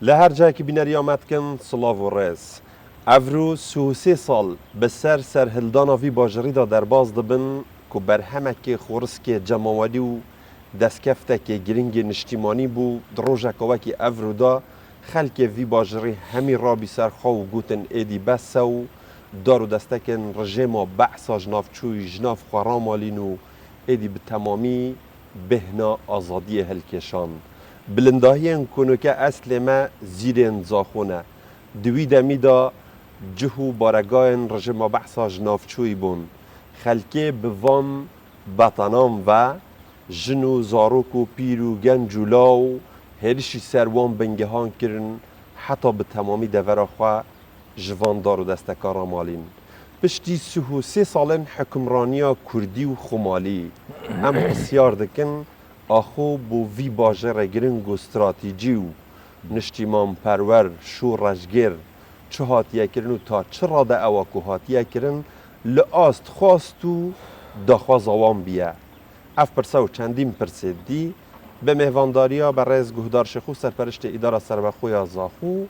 لهر جایی که بینری آمد کن سلاو و رز افرو 33 سال به سر هلدانا وی باجری دا در باز دبن که بر همه که خورس که جماوری و دستکفته که گرینگ نشتیمانی بو دروژه که افرو دا خلک وی باجری همی را بی سر خواو گوتن ایدی بس و دارو دستکن رژیم بحثا جناف چوی جناف خوارامالین و ایدی به تمامی بهنا آزادی هلکشان بلنداهی کنو که اصل ما زیرین زاخونه دوی دمی دا جهو بارگاین رژیم بحثا جناف چوی بون خلکه بوان بطنان و جنو زاروک و پیر و گنج و لاو هرشی سروان بنگهان کرن حتی به تمامی دورا جواندار و دستکارا مالین پشتی 33 سالن حکمرانی کردی و خمالی هم بسیار دکن آخو بو وی باجر گرنگ و استراتیجی و نشتیمان پرور شو رجگر چه هاتیه کرن و تا چرا ده اواکو هاتیه کرن لآست خواست و دخواز آوان بیه اف پرسه و چندین پرسه دی به مهوانداریا بر رئیس گهدار شخو سرپرشت اداره سربخوی زاخو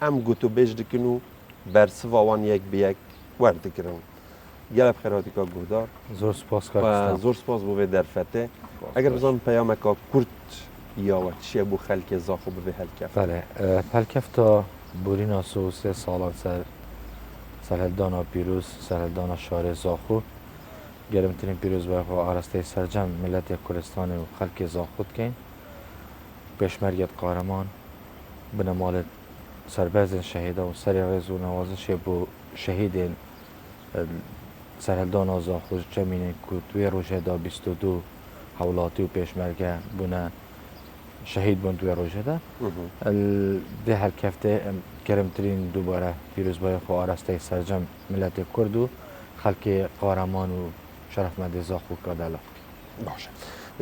ام گوتو بیج دکنو بر سواوان یک به یک ورد کرن گلب خیراتی که گهدار زور سپاس و زور سپاس بوده در فته اگر بزن پیام که کرد یا و چیه بو خلک زاخو به هلکف بله هلکف تا بورینا 33 سالان سرهلدانا پیروز سرهلدانا شهر زاخو گرمترین پیروز به آراسته سرجم ملت کردستان و خلک زاخود کن پیشمرگت قهرمان بنمال سرباز شهیده و سرغز و نوازش بو شهید سرهلدان زاخود جمینه که توی روژه دا 22 حولاتی و پیشمرگه بونه شهید بون توی روژه دا ده هر کفته گرمترین دوباره پیروز به آراسته سرجم ملت کرد و خلک قهرمان و شرفمند زاخو کادالا باشه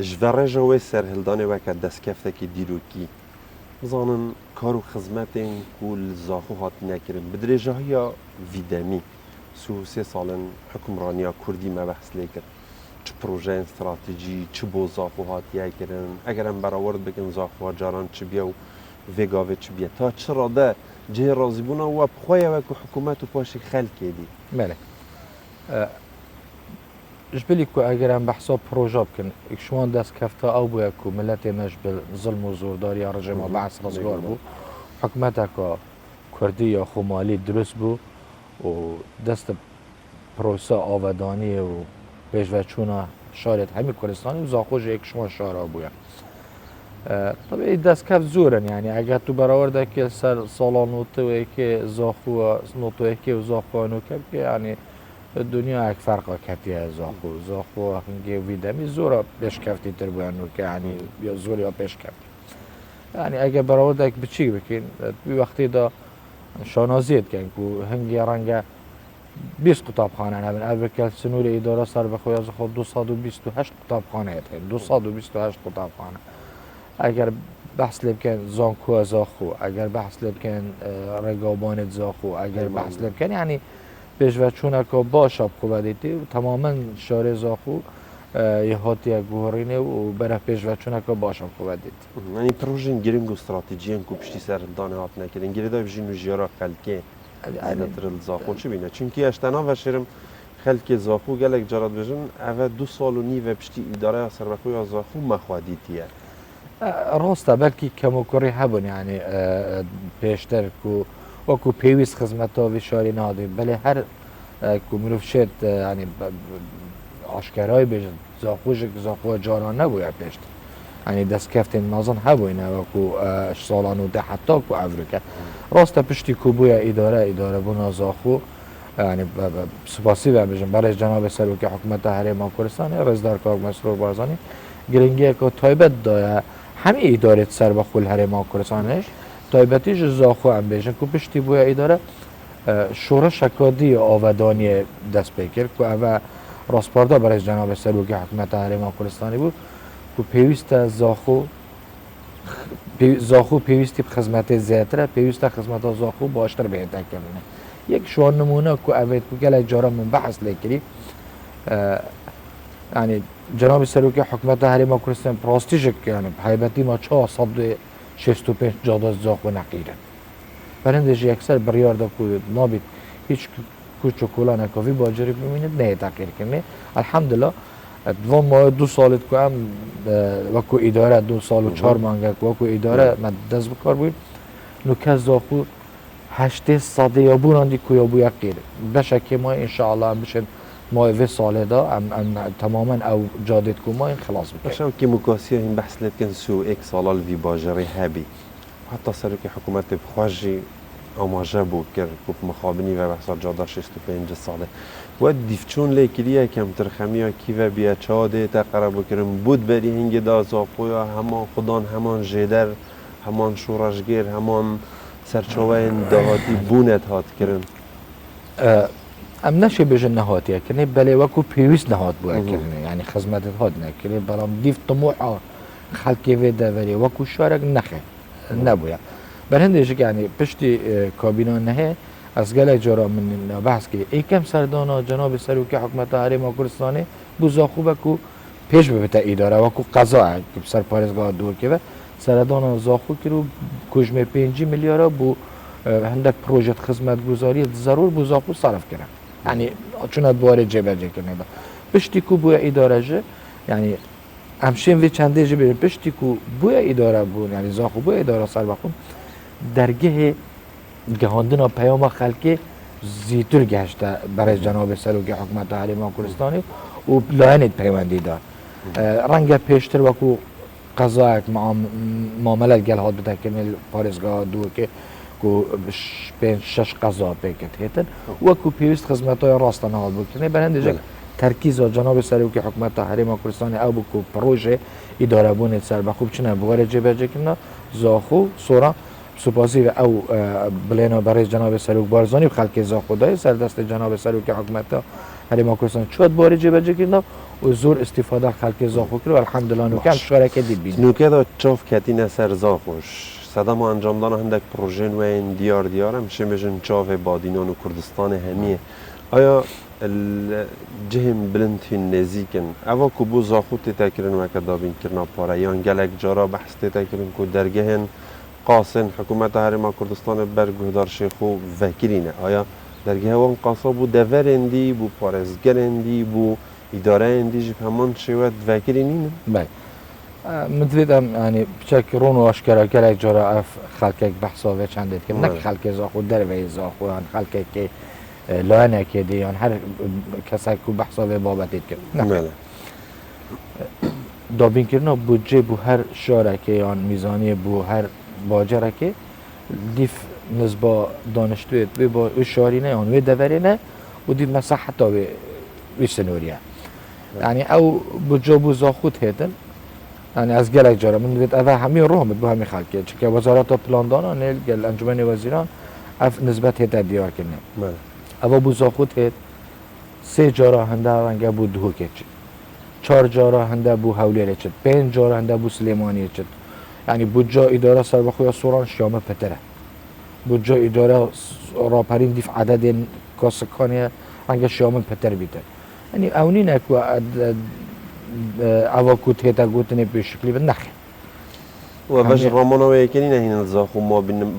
جواره جوی سرهلدانه وکه دستکفته که دیروکی زانن کار و خدمت این کل زاخو هات نکرن بدرجه های ویدمی 33 سالن حکمرانی کردی ما بحث لیکر چه پروژه استراتژی چه بو زاخو هات یکرن اگر هم برآورد بکن زاخو جاران چه بیا و وگاوه چه بیا تا چرا ده جه رازی بونا و بخواه و که حکومت و پاش خلق دی بله جبلی که اگر هم بحثا پروژه بکن اکشوان دست کفتا او بویا که ملت مجبل ظلم و زورداری رژیم بعث رزگار بو حکومت که کردی یا خمالی درست بو و دست پروسه آودانی و پیشوچونا شارت همین کردستانی و زاخوش اکشوان شارا بویا طبعا دست کف زورن یعنی اگر تو برآورده که سر سالان نوتوی که زاخو نوتوی که و زاخو نوکب که یعنی دنیا یک فرق کتیه زاخو هنگی ویدمی زورا پیش کفتی تر بویانو که یعنی یا زور یا پیش کفتی یعنی اگر برآورده که بچی بکن بی وقتی دا شانازیت کن که هنگی رنگ 20 کتابخانه نبین اول که سنور اداره سر بخوی از خود 228 کتابخانه هستند 228 کتابخانه اگر بحث لبکن زانکو زاخو اگر بحث لبکن رقابان زاخو اگر بحث لبکن یعنی پیشوچونه که باشه خوبه دیتی و تماما شهر زاخو یه هاتی گوهرینه و برای پیشوچونه که باشه خوبه دیتی یعنی پروژه گرینگ و استراتژی که پشتی سر دانه هات نکردن گریده بجین و جیارا خلکه زیادتر زاخو چی بینه چونکه اشتنا و شرم خلک زاخو گلک جرات بجن اوه 2 سال و نیو پشتی اداره سربخوی زاخو مخوادیتیه راسته بلکی کموکاری هبون یعنی پیشتر که وکو پیویست خدمت ها و شاری نهاده بله هر که مروف شد یعنی آشکارهای بیشتر زاخوش جاران نبوید پیشتر یعنی دست کفتین نازن هبوینه وکو سالانو ده حتی که افریقا راسته پشتی که بوید اداره بونا زاخو یعنی سپاسی و بجن برای جناب سروک حکومت حریم کردستان رزدار کاغ مسرور بارزانی گرینگی که تایبت داره همه اداره سربخول حریم کردستانش تایبتیش زاخو هم بیشن که پشتی بویا اداره شورا شکادی آودانی دست بکر که اوه راستپارده برای جناب سروک حکومت حریم کردستانی بود که پیوست زاخو پیوستی خدمت زیادتره پیوست خدمت زاخو باشتر بهتر کردنه یک شوان نمونه که اوه که گل جارا من بحث لیکری یعنی جناب سروک حکومت حریم کردستان پراستیش یعنی حیبتی ما 400 65 جاده زاخو نقیرن برندش اکثر بریار دا کو نابید هیچ کوچوکولا نکافی باجری ببینید نه تغییر کنه الحمدلله دوام ما 2 سالت که هم وکو اداره 2 سال و 4 مانگه وکو اداره من دست بکار بود نوکه زاخو 8 ساده یا بوراندی که یا بو یقیر بشکه ما انشاءالله هم بشن ما وی ساله دا تماما او جادت که ما این خلاص بکن باشم که مکاسی این بحث لید کن سو ایک سالال وی باجری هبی حتی سر که حکومت بخواجی آماجه بود کرد کوب مخابنی و بحثا جاده 65 ساله و دیفچون لیکلیه کم ترخمی ها کی و بیا چاده تقرب کرم بود بری هنگ دا زاقویا همان خدان همان جیدر همان شورشگیر همان سرچوه دهاتی بونت هات کرن ام نشه بجن نهاتیه کنه بله وکو پیویس نهات بوده کنه یعنی خدمت هات نکنه برام دیف طموح خلقی و دوری وکو شارک نخه نبوده برندش یعنی پشتی کابینا نه از گله جارا من بحث که ایکم سردانا جناب سروکی حکمت حریم کردستان بو زاخو کو پیش ببته اداره وکو قضا که سر پارزگاه دور که سردانا زاخو که رو کجمه 5 میلیارد بو هندک پروژه خدمت گذاری ضرور بو زاخو صرف کردن یعنی چون دواره جبه کنه پشتی کو بو اداره جه یعنی همشین وی چنده جه بریم پشتی کو بو اداره بو یعنی زاخو بو اداره سر بخون درگه گهاندن پیام خلقی زیتر گشته برای جناب سروکی حکمت حریم کردستانی و لاینت پیوندی دار رنگ پیشتر وکو قضا معامله گل هات بده که پارزگاه دور که کو 5-6 قضا پیکت هیتن وکو پیوست خدمت های راستان حال بکنه برندش ترکیز جناب سروکی حکمت حریم کردستانی او بکو پروژه اداره بونید سر بخوب چنه بغیر جبه کنه زاخو سورا سپاسی و او بلینا برای جناب سروک بارزانی و خلق زاخو دای سر دست جناب سروک حکمت حریم کردستان چود باری جبه کنه و زور استفاده خلق زاخو کرد و الحمدلله نوکه هم شارکه دید بینه نوکه دا چاف کتین سر زاخوش صدا ما انجام دانا هندک پروژه و این دیار همشه بجن چاف بادینان و کردستان همیه آیا جهم بلند فین نزیکن اوا کبو زاخو تیتا کرن و کدابین کرنا پاره یا گلک جارا بحث تیتا کرن که درگهن قاسن حکومت حریم کردستان برگهدار شیخو وکیلینه آیا درگه اون قاسا بو دورندی بو پارزگرندی بو اداره اندی جب همان شوید وکیلینین؟ بله مدویدم یعنی بچک رون و اشکره گلک جارا اف خلقک بحثا و چندید که نک خلق زاخو در وی زاخو یعنی خلقک که لانه که دی یعنی هر کسی که بحثا و بابتید که بله دابین کرنا بودجه بو هر شارکه یعنی میزانی بو هر باجره که دیف نسبا دانشجویت و با شارینه آن و دورینه و دیف مثلا حتی و سنوریه یعنی او بودجه بو زاخود هیتن یعنی از گلک جاره من دوید اوه همین رو هم بو همین خلقه چون وزارت پلاندانا نیل گل انجمن وزیران اف نسبت هیت دیار کنه اوه بو زاخود هیت 3 جاره هنده ونگه بو دهو که چید 4 جاره هنده بو حولیه چید 5 جاره هنده بو سلیمانی چید یعنی بودجه اداره سر بخویا سوران شیامه پتره بودجه اداره راپرین دیف عدد کاسکانه رنگ شیامه پتر بیده یعنی اونی نکو اواکوت هیتا گوتنی به شکلی به نخه و باش رامانا و یکی نه این زاخو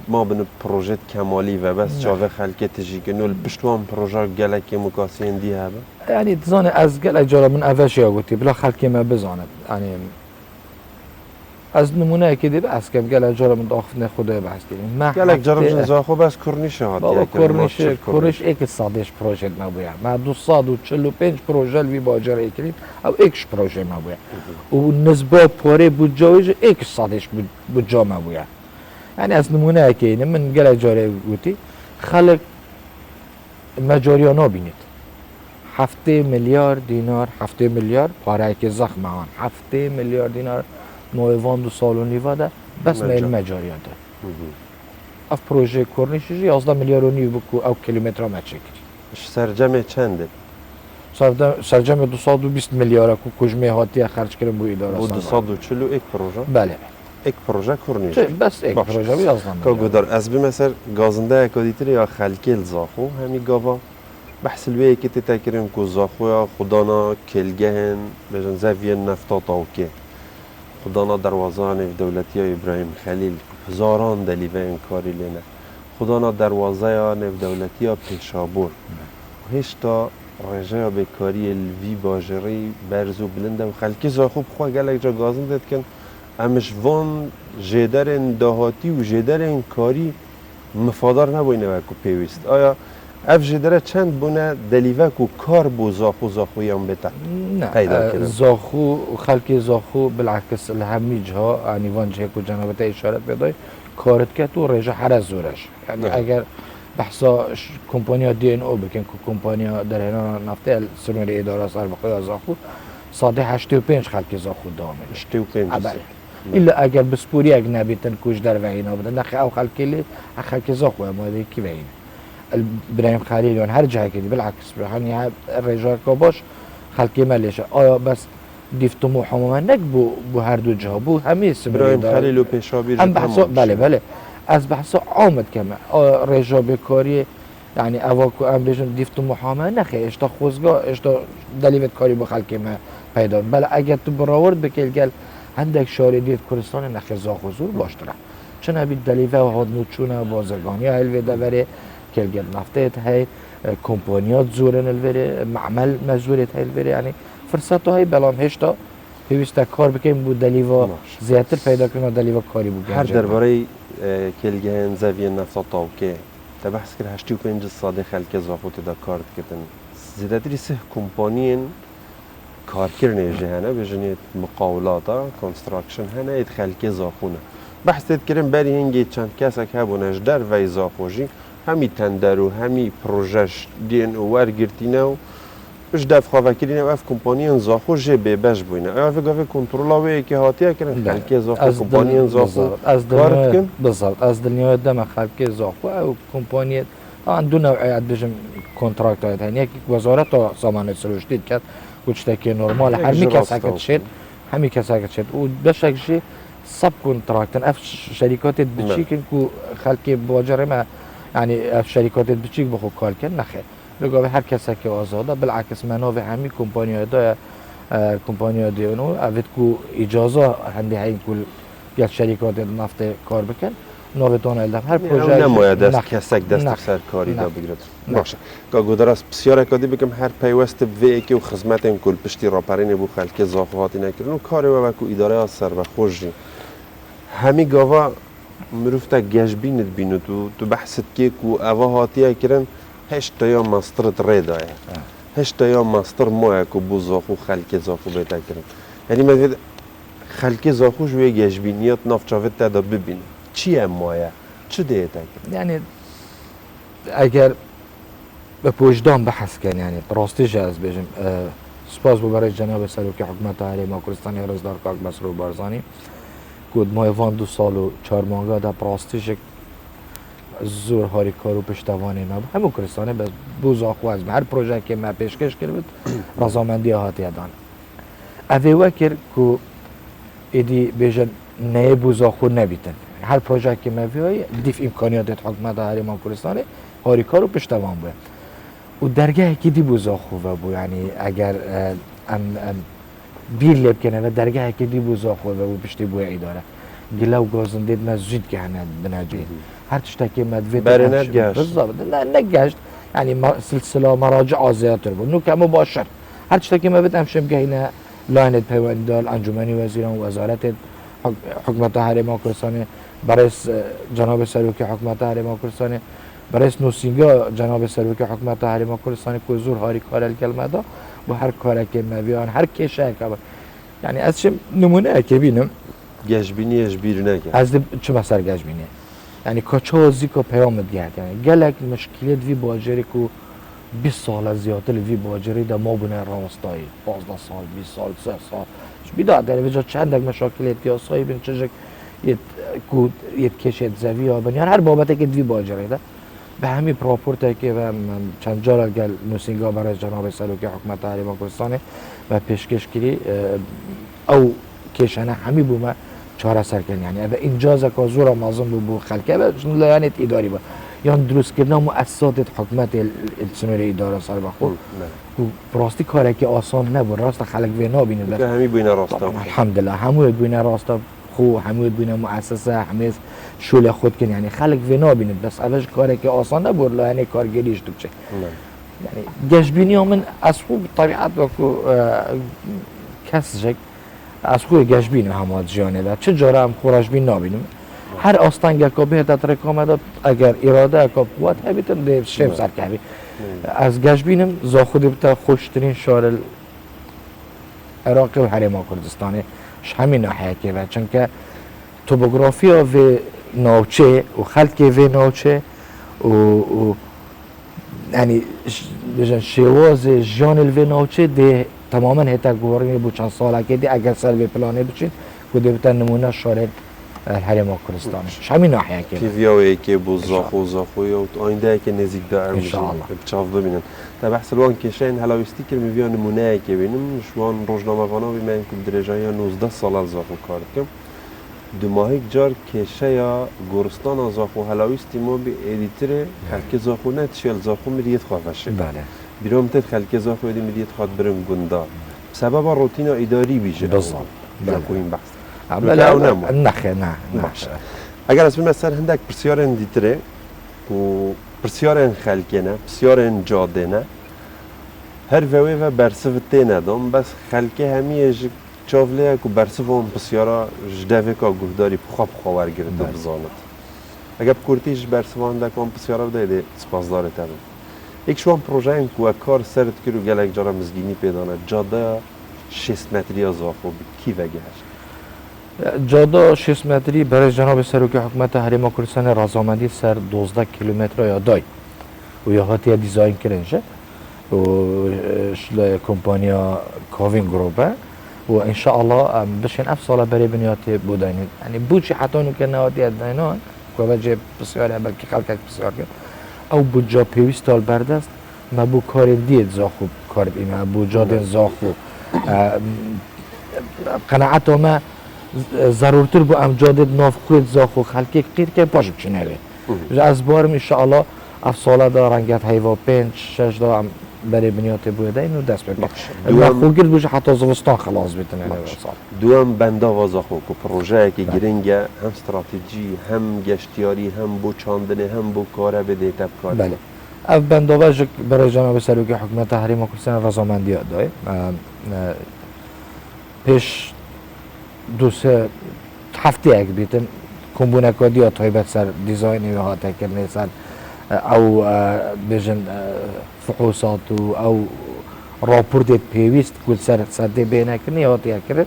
ما بن پروژه کمالی و بس چاوه خلقه تجی که نول پشتوان پروژه گلک مکاسی اندی هبه یعنی تزانه از گلک جارا من اوش یا گوتی بلا خلقه ما بزاند یعنی از نمونه که دیب از کم گلک جارا من داخل خدای بحث کنیم گلک جارا من زاخو بس کرنیش هات بابا کرنیش ایک سادش پروژه ما بویا ما 245 پروژه وی باجر ایکرین او ایکش پروژه ما بویا و نسبه پاره بودجه ایک سادش بودجه ما بویا یعنی از نمونه که اینه من گلک جارا گوتی خلق مجاریا نابینید 7 میلیارد دینار 7 میلیارد پاره که زخم آن 7 میلیارد دینار نویوان 2 سال و نیوه ده بس میل مجاریا ده اف پروژه کرنیشی 11 میلیارد و نیو بکو او کیلومتر ما چکری سرجمه چنده؟ سرجمه 220 میلیارد کو کجمه هاتی خرج کردن بو اداره و 241 پروژه؟ بله یک پروژه کرنیش بس یک پروژه 11 میلیارد گودار از بی مثلا گازنده اکادیتری یا خلکیل زاخو همی گاوا بحث الوی که تتکریم که زاخو یا خدانا کلگهن بجن زویه نفتا تاوکه خدانا دروازان دولتی ابراهیم خلیل هزاران دلیوه کاری لینه خدانا دروازه دولتی پیشابور هشتا رجا بکاری الوی باجری برزو بلنده و خلکی زاخوب خواه گلک جا گازم دید کن امش وان جدر دهاتی و جدر کاری مفادار نبوینه وکو پیوست آیا اف جدره چند بونه دلیوه کو کار بو زاخوی هم بتا پیدا نه کردن زاخو خلق زاخو بالعکس همه جها يعني وان جهه کو جنابت اشارت بدای کارت کرد و رجا هر از زورش یعنی نه. اگر بحثا کمپانیا دی ان او بکن که کمپانیا در هنا نفته سرمیر اداره سر بقای زاخو ساده 85 خلق زاخو دامه اشتی و پینج بله الا اگر بسپوری اگه نبیتن کوش در وحینا بدن نخی او خلقی لی خلق زاخو ماده کی وحینه ابراهیم خلیل هر جایی که بالعکس يعني الرجال باش خلقی ملیشه آیا بس دیفتم و حمومه نک بو هر دو جها بو همه ابراهیم خلیل و پیشابیر هم بحثا بله از بحثا آمد کمه رجا بکاری يعني اواکو ام بیشن دیفتم و حمومه نخی اشتا خوزگاه اشتا دلیوت کاری با خلقی ما پیدا بله اگر تو براورد بکل گل هندک شاری دیت کردستان نخی زاخ و زور باشتره چون ابی دلیوه و هاد نوچونه بازرگانی هلوی دوره کلگل نفتهت هی کمپانیات زورن الوره معمل مزورت هی الوره يعني فرصت های بلام هشتا پیوسته کار بکنیم بود دلیوا زیادتر پیدا کنیم دلیوا کاری بود هر درباره کلگهن زوی نفتا تاوکه تا بحث کرد 85 ساده خلک زاخوت دا کار کردن زیادتری سه کمپانین کار کرنه جهانه بجنید مقاولاتا کنستراکشن هنه اید خلک زاخونه بحث تید کریم بری هنگی چند کسک هبونش در وی زاخوشی همی تندر و همی پروژش دین و ورگرتینه و اش دف خواه کرینه و اف کمپانی زاخو جه ببش بوینه اف گاوه کنترلاوه که هاتیه کرن خلکی زاخو کمپانی زاخو کارت کن بالضبط از دنیا دم خلکی زاخو او کمپانی آن دو نوعیت بجم کنترکت هایت هن یک وزارت سامانه سروشتید کرد وچتاکی نرمال همی کساکت شد همی کساکت شد و بشک جه سب کنترکتن اف شرکات بچیکن که خلکی باجره ما يعني اف شركات بتشيك بخو كار كن نخير بقى هر كسا كي آزاده بالعكس منافع همي كومبانيا دا كومبانيا ديونو افيت كو اجازه هندي هاي كل يا شركات نفط كار بكن نوبتون الدم هر پروژه نماید از کسک دست سر کاری دا بگیرد باشه که گودراس بسیار کدی بگم هر پیوست وی که و خدمت این کل پشتی راپرین بو خلک زاخواتی نکردن و کاری و کو اداره سر و خوشی همی گاوا مروفتا گشبیند بینو تو بحثت که کو اوا هاتیه کرن هشتا یا ماسترت ریدایه هشتا یا ماستر ماه کو بو زاخو خلک زاخو بیتا کرن یعنی من خلک زاخو جوی گشبینیات نافچاوت تدا ببین چیه مایه چه دیتا کرن يعني اگر به پوجدان بحث کن يعني راستی جاز بجم سپاس برای جناب سروکی حکومت اهلی ما کردستان رزدار کاک مسرور بارزانی کود ما وان 2 سال و 4 مانگا دا پراستیش زور هاری کارو پشتوانی ناب همون کردستانه بس بوز آخو از هر پروژه که ما پیشکش کرد رضامندی هاتی دان اوی وکر کو ایدی بیشن نه بوز آخو نبیتن هر پروژه که ما بیای دیف امکانیات حکومت اهلی ما کردستانه هاری کارو پشتوان بود و درگاه کی دی بوز آخو و بو یعنی اگر ام بیر لب کنه و درگاه که دی بوزا خود و پشتی بوی اداره گلا و گازن دید مسجد که هنه بناجی هر تشتا که مدوید برای نگشت بالضبط نه نگشت يعني سلسله مراجع آزادتر بود نو که مباشر هر تشتا که مبید امشم که اینه لاینت پیوندال انجمنی وزیران و وزارت حکومت اهلی ما کردستان برای جناب سروکی حکومت اهلی ما کردستان برای نوسینگا جناب سروکی حکومت اهلی ما کردستان که زور هاری کار کلمه دا با هر کاری که می‌بینن هر کشه که یعنی از چه نمونه که بینم گشبینیش بیر نکرد از چه مثلا گشبینی یعنی کچازی که پیام دیگه یعنی گلک مشکلیت وی باجری که 20 سال زیادتر وی باجری در ما بونه راستایی 15 سال 20 سال 3 سال بیدا در وجه چند مشکلیت یا صاحب چه یه کشت زوی ها بنیان هر بابت که وی باجری ده به همین پراپورت که و چند جا گل نوسینگا برای جناب سروکی حکومت اهلی ما کردستان و پیشکش کردی او کشانه همی بوم چهار سر کن یعنی و اینجا زکا زور مازم بو خلکه و لایانت اداری با یان دروست کردن مؤسسات حکومت السنوری اداره سر بخو و براستی کاری که آسان نبود راست خلق و نابینه که همین بینه راستا الحمدلله همون بینه راستا خو همون بینه مؤسسه همه شغل خود کن یعنی خلق و نابینه بس اولش کاری که آسان نبود لا یعنی کارگریش تو چه یعنی گشبینی من از خوب طبیعت و کس جک از خوب گشبینه همه جیانه ده چه جاره هم خورش بین نابینم هر آستانگ که به داد رکام داد اگر اراده که قوت هبیتن ده شیم سر کردی از گشبینم زا خودی بتا خوشترین شهر عراق و حرم کردستانه همین ناحیه که و چون که توپوگرافیا و ناوچه و خلق و ناوچه و یعنی بجن شواز جان الوی ناوچه ده تماما هتا گوارنی بود چند ساله که دی اگر سر به پلانه بچین کده بتا نمونه شهر الحرم کردستانه همین ناحیه که کیویاوی که بو زاخو یا آینده که نزدیک دار میشه بچاف ببینن تا بحث الوان که شین هلاویستی که میویان نمونه که ببینم شوان روزنامه وانا بیمن که درجه یا 19 سال زاخو کار کردم دو ماهی جار کشه یا گورستان زاخو هلاویستی ما به ادیتر خلک زاخو نه تشیل زاخو میریت خوافشه بله بیرام تد خلک زاخو دی میریت خواد برم گندا سبب روتین اداری بیشه بالضبط بله این بحث بله نخه نه اگر از بیم سر هندک پرسیارن دیتره و پرسیارن خلکی نه پرسیارن جاده نه هر وی و برسفته ندام بس خلکی همیه چاوله که برسف اون پرسیارا جدوه که گهداری بخواب خوار گرده بزاند اگر بکورتیش برسفان دک اون پرسیارا بده سپاسداره تبه یک شوان پروژه این که کار سرت کرو گلک جارا مزگینی پیدانه جاده 6 متری زاخو کی وگهش جاده 6 متری برای جناب سروک حکومت حرم کردستان رضامندی سر 12 کیلومتر یا دای و یا هاتی دیزاین کرنجه و شل کمپانیا کاوین گروپه و ان شاء الله بشین افصال برای بنیات بودین یعنی بوچی حتی نو که نهاتی دینان که وجه بسیار بلکه خلق بسیار کرد او بوجا پیوستال بردست ما بو کار دید زاخو کار بیم بو جاده زاخو قناعت ما ضرورتر بو امجاد ناف خود زاخو خلکی قیر که باش بچینه از بارم ان شاء الله افصال دا رنگت هیوا 5 6 دا برای بنیات بوده اینو دست بگیر خو گرد بوش حتی زوستان خلاص بتونه دوام بنده وازاخو که پروژه که گرینگه هم استراتژی هم گشتیاری هم بو چاندنه هم بو کاره بده تبکار بله اف بنده واجه برای جناب سروک حکومت حرم کردستان رضامندی دای پیش دو سه هفته یک بیتن کمبونه کادی ها تایبت سر دیزاینی و هاته کرنه سر او بجن فحوصات او راپورت پیوست کل سر دی بینه کنی هاته کرد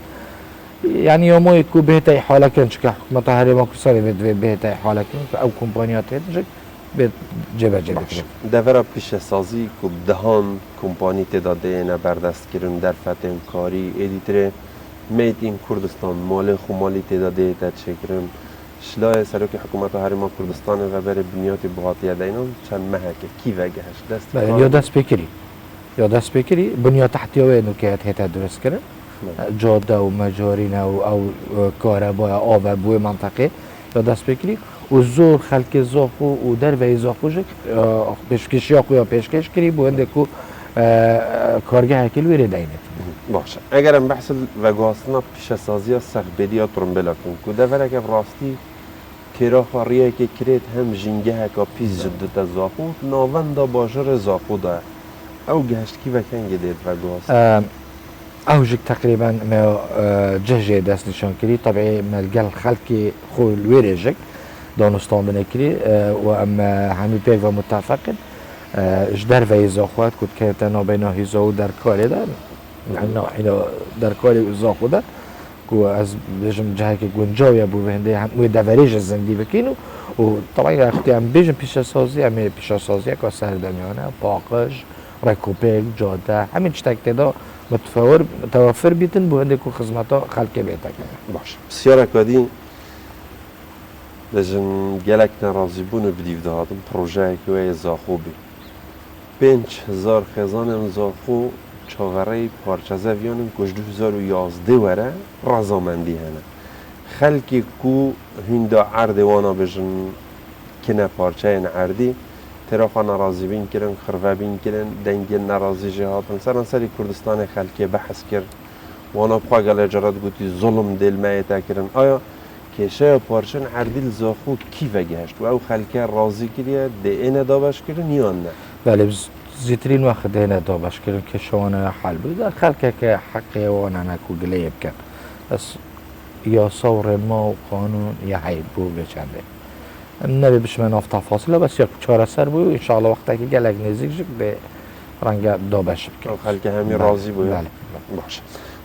یعنی یوموی که بهتای حاله کن چکه حکومت حرم کردستان بهتای حاله کن او کمپانیات هیت به جبه کرد دورا پیش سازی که دهان کمپانی تداده نبردست کردن در فتن کاری ادیتره میت این کردستان مال خمالی تعدادی تشکرم شلای سروک حکومت حرم کردستان و بر بنیات بغاطی دینان چند مهکه کی وگهش دست یا دست بکری بنیاد تحتیوی نکات هتا درست کرد جاده و مجارین او کاربای آب بوی منطقه یا دست بکری و زور خلق زاخو و در وی زاخو جک پیشکشی یا پیشکش کری بونده که کارگاه هکل ویره دینت باشه اگرم بحث وگاستنا پیش سازی سخت بدیا ترمبلا کن که دفره که راستی تیرا خاریه که کرید هم جنگه هکا پیز جدت زاخو ناوندا باجر زاخو ده او گهشت کی وکنگه دید وگاست او جک تقریبا ما جهجه دست نشان کری طبعی ملگل خلقی خول ویره جک دانستان بنکری و اما همی پیک و متفقن جدر و ایزاخوات کد که تنها بینا هیزاو در کاری دار اینا در کاری زاخو دار که از بجم جهه که گنجاوی بو بهنده هموی دوریج زندی بکنو و طبعا اختی هم بجم پیش سازی همه پیش سازی که سردمیانه پاقش رکوپک جاده همین چتک تدا متوفر بیتن بو هنده که خدمتا خلق بیتا کنه باشه بسیار اکادی لجن گلک نرازی بونو بدیو دادم پروژه که وی زاخو بی 5000 خزان زاخو چاوره پارچزه ویانم کش 2011 وره رضامندی هنه خلکی کو هنده عرض وانا بجن کنه پارچه عردی تراخا ناراضی بین کردن خرفه بین کردن دنگل ناراضی جهاتن سران سری کردستان خلکی بحث کرد وانا بخوا گل اجارات گوتی ظلم دل مایتا کردن آیا کشه پارچن عردی زاخو کی وگهشت و او خلکی راضی کریه ده اینه دابش کردن یا نه بله زیترین وقت هنا دابش کردن که شوانه حل بود خلکه که حقی وانا نکو گلیه بکن بس یا صور ما و قانون یا عیب بو بچنده نبی بش من افتا فاصله بس یک چهار سر بود ان شاء الله وقتی که گلگ نزدیک شد به رنگ دابش بکن خلکی همی راضی بود بله باشه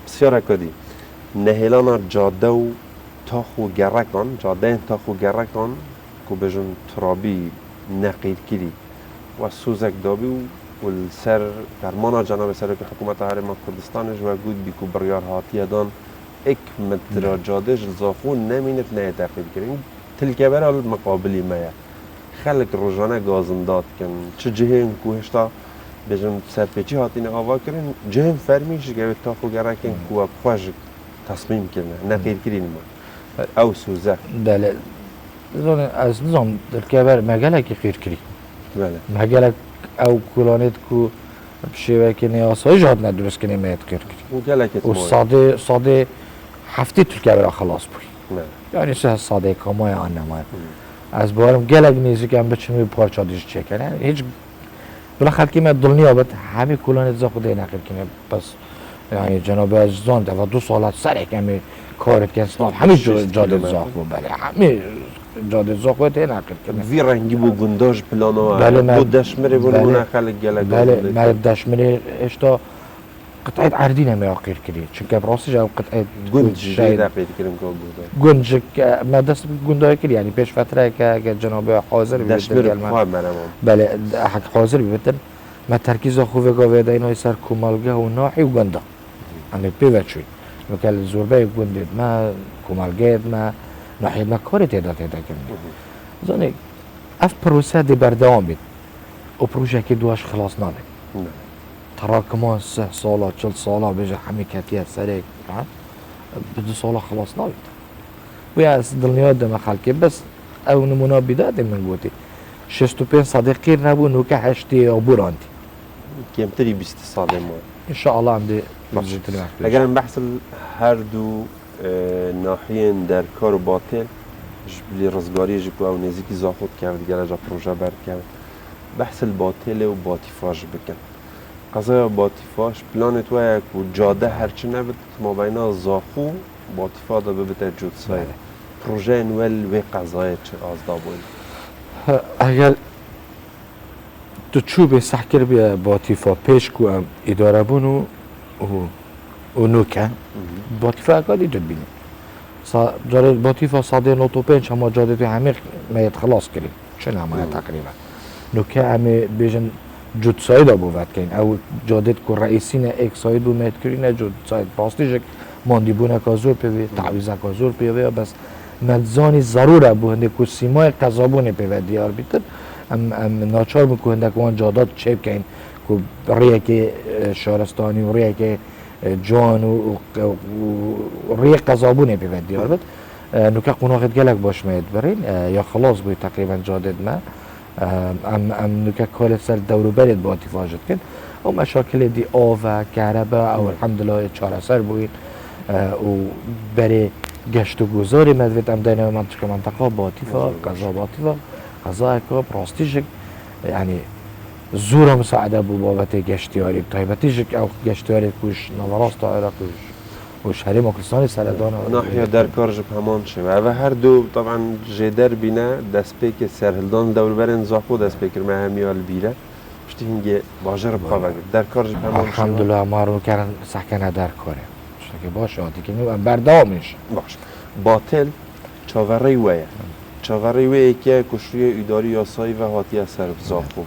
بسیار کدی نهیلانا جاده و تاخو گرکان جاده تاخو گرکان که بجن ترابی نقید کری و سوزک دابی و سر فرمانا جناب سرک حکومت هرم کردستانش و گود بی که بریار هاتیه دان اک متر جاده جلزاخو نمینت نه تقید کرین تلکه برای مقابلی مایه خلق روزانه گازنداد کن چه جهه این کوهشتا بجن سرپیچی هاتین آوا کرن جهم فرمیش که تاخو گرکن که خوش تصمیم کرنه نقید کرین ما او سوزک بله زون از نظام الكبار مجالك غير كري بله مجالك او كولونيت كو بشبكه نياسا جاد ندرس كني ما غير كري و گلکت مای والصادي حفتي الكبار خلاص بوي بله يعني سه صادي كما يعني ما از بارم گلگ نیزی که هم بچنوی پارچا دیش چکن یعنی هیچ بالاخره که ما دلنیا بد همه کلانت زا خود نقل کنه بس يعني جناب عزیزان دو 2 سالت سر کمی کارت که اسلام همه جاده زاخ بود بله همه جاده زاخ بود نقل کنه وی رنگی بو گنداج پلانو بله من بو دشمره بو بله نمونه خلق گلک بله من دشمنه اشتا قطعه عردی نمیاقیر کردی چون که براستش او قطعه گند جدی دقیق کریم که بوده گنج ما دست گندای کردی یعنی پیش فتره که جناب حاضر دشمره بخواه مرمان بله حق حاضر بیبتن ما ترکیز خوبه گاوه داینا سر کمالگه و ناحی و گنده اما پیوچوی وکل زوربه گندید ما کمالگه ما ناحی ما کاری تعداد کنیم زنی اف پروسه دی بردوام بید و پروژه که دواش خلاص نابید نه تراكمان 3 ساله 40 ساله بيجي حميكاتيه سريك بده ساله خلاص نابد ويا دنيا دم خلقي بس او نمونه بداد من بوتي 65 صديقي نبو نوكا حشتي ابورانتي کمتری 20 ساله ما ان شاء الله عندي اگر هم بحث هر دو ناحیه در کار و باطل جبلی رزگاری جبو او نزیکی زاخود کرد دیگر جا پروژه بر کرد بحث الباطل و باطفاش بکن قضای باطفاش پلانت و یک جاده هرچی نبود ما بینا زاخو باطفا دا ببته جود سایر پروژه نول و قضای چه آزدا بود اگر تو چوب سحکر بیا باطفا پیش کو ام اداره بونو و نوکه باطفا اکادی جد بینیم جاره باطفا ساده نوتو پنج اما جاده تو همه میت خلاص کریم چون همه تقریبا نوکه همه بیجن جود ساید بود کن او جادت کو رئیسین ایک ساید بود میت کرینه جود ساید باستیش ماندی بونه کازور پیوی تعویزه کازور پیوی بس مدزانی ضروره بونده کو سیمای قضابونه پیوی دیار بیتر ام ناچار میکنه که وان جادات چه بکن کو ریه که شهرستانی و ریه که جوان و ریه قضابونه پیوی دیار بید نوکه قناقت گلک باش میت برین یا خلاص بود تقریبا جادت ما ام نوکه کار سر دورو برید با اتفاجت کن و مشاکل دی آوه کهربا او الحمدلله چاره سر بوید و برای گشت و گذاری مدوید ام دینه منطقه باطفا قضا باطفا قضا اکا براستیش یعنی زور مساعده بو بابت گشتیاری طایبتیش او گشتیاری کوش نوراست عراق و شهری مکرستانی سردان ناحیه در کار جب همان شوه و هر دو طبعا جدر بینه دست پیک سرهلدان دور برن زاخو دست پیکر مهمیال بیره پشتی هنگه باجر بخواه در کار جب همان شوه الحمدلله ما رو کردن سحکنه در کاره که باشه آتی که بردامش باش باطل چاوره ویه چاوره ویه که کشوی اداری یاسایی و حاتی سر زاخو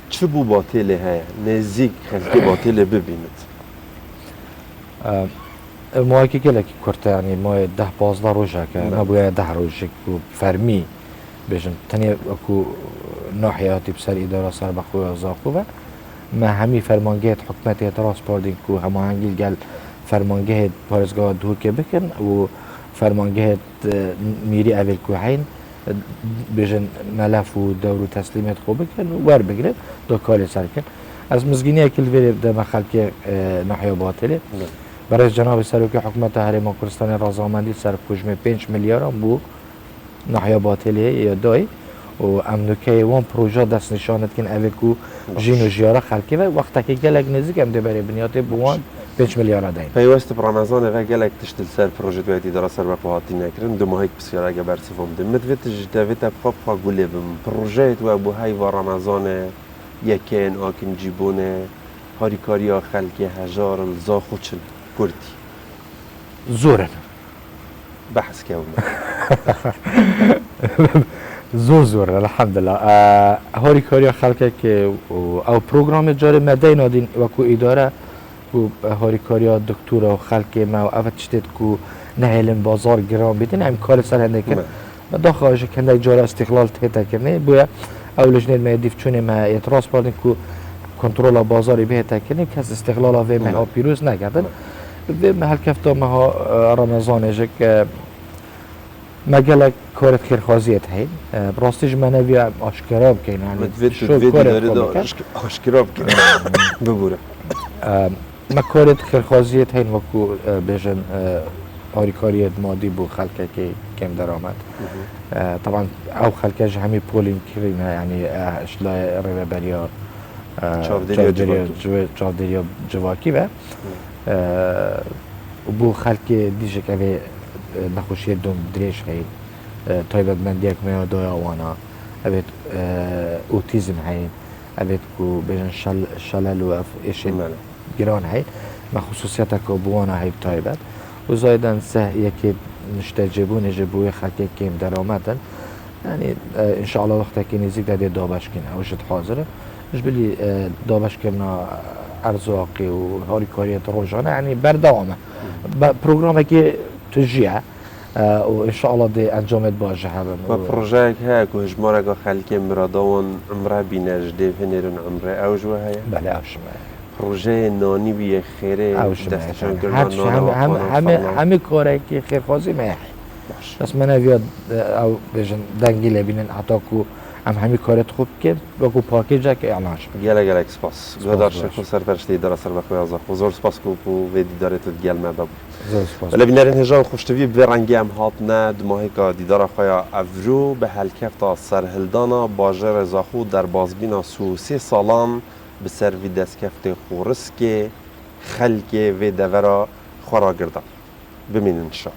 چه بو باطله های نزدیک خلقی باطله ببینید ما که کلا که کرده یعنی ما 10-15 روزه که نبوده 10 روزه که فرمی بجن تنی اکو ناحیاتی بسر اداره سر بخوی زاخو و ما همی فرمانگه حکمت اعتراض پاردین که هماهنگی گل فرمانگه پارزگاه دور که بکن و فرمانگه میری اول که حین بيجن ملف و دور و تسلیمات خوب بکن و ور بگیره دو کاری سر کن از مزگینی کل ویری بده مخلکی نحیا باطله برای جناب سروک حکومت هرمان کردستان رضامندی سر پوجم 5 میلیارد بو نحیا باطله یا دای و امنوکه وان پروژه دست نشانت کن اوه کو جین و جیاره خلکی و وقتا که گلک نزدیک هم ده برای بنیاد بوان 5 میلیارد داین پیوست برامزان و گلک تشتل سر پروژه دویتی داره سر بقواتی نکرن دو ماهیک بسیار اگه برسفم ده مدویتش دویت بخواب خواه گوله بم پروژه تو ابو های و رمضان یکین آکن جیبونه هاریکاریا خلکی هجار الزا خودشن کردی زورن بحث که زور الحمدلله هاری کاری خلقه که او پروگرام جاری مده نادین و کو اداره کو هاری کاری دکتر و خلقه ما و افت شدید کو نهیلن بازار گرام بیدین هم کار سر هنده کن و داخل کنده جاری استقلال تهتا کنه بویا اولش نید ما دیف چونه ما اعتراض پاردین کو کنترل بازاری بهتا کنه کس استقلال و ما پیروز نگردن و محل کفتا ما رمضان که مجال کارت خیرخوازیت هی براستیش منوی آشکارا بکنه مدوید تدوید داره آشکارا بکنه ببوره ما کارت خیرخوازیت هی وکو بیشن هاریکاریت مادی بو خلقه که کم درآمد طبعا او خلقه همی پولین کرینه یعنی اشلای ریبریا چاودریا جواکی و بو خلقه دیشه که نخوشی دوم دریش هی تایبت من دیک میاد دوی آوانا اوید اوتیزم هی اوید کو بیشن شلل و ایشین گران هی ما خصوصیت که بوانا هی تایبت و زایدن سه یکی نشته جبون جبوی خلقی کم درآمدن یعنی انشاءالله وقتی که نزدیک داده دابش کنه اوشت حاضره مش بلی دابش کنه ارزاقی و هاری کاریت روزانه یعنی بردوامه پروگرامی که تجیه و ان شاء الله دی انجامت باشه هم و پروژه که که هجماره که خلکی مرادون عمره بینش دی فنیرن عمره اوجو هی بله اوشم پروژه نانی بی خیره دستشان کردن همه کاری که خیرخوازی میه بس من اویاد او بجن دنگی لبینن حتی کو همه کارت خوب که با کو پاکیجا که اعلانش گله سپاس گذار شکر سرپرستی داره سر بخوی از خود سپاس کو ویدی داره تو گل مدب ولی بینرین هجان خوشتوی به رنگی هم هات نه دماهی که دیدار خویا افرو به هلکفتا سرهلدانا باجر زاخو در بازبینا 3 سالان به سروی دستکفت خورس که خلک و دورا خورا گردن بمینن شا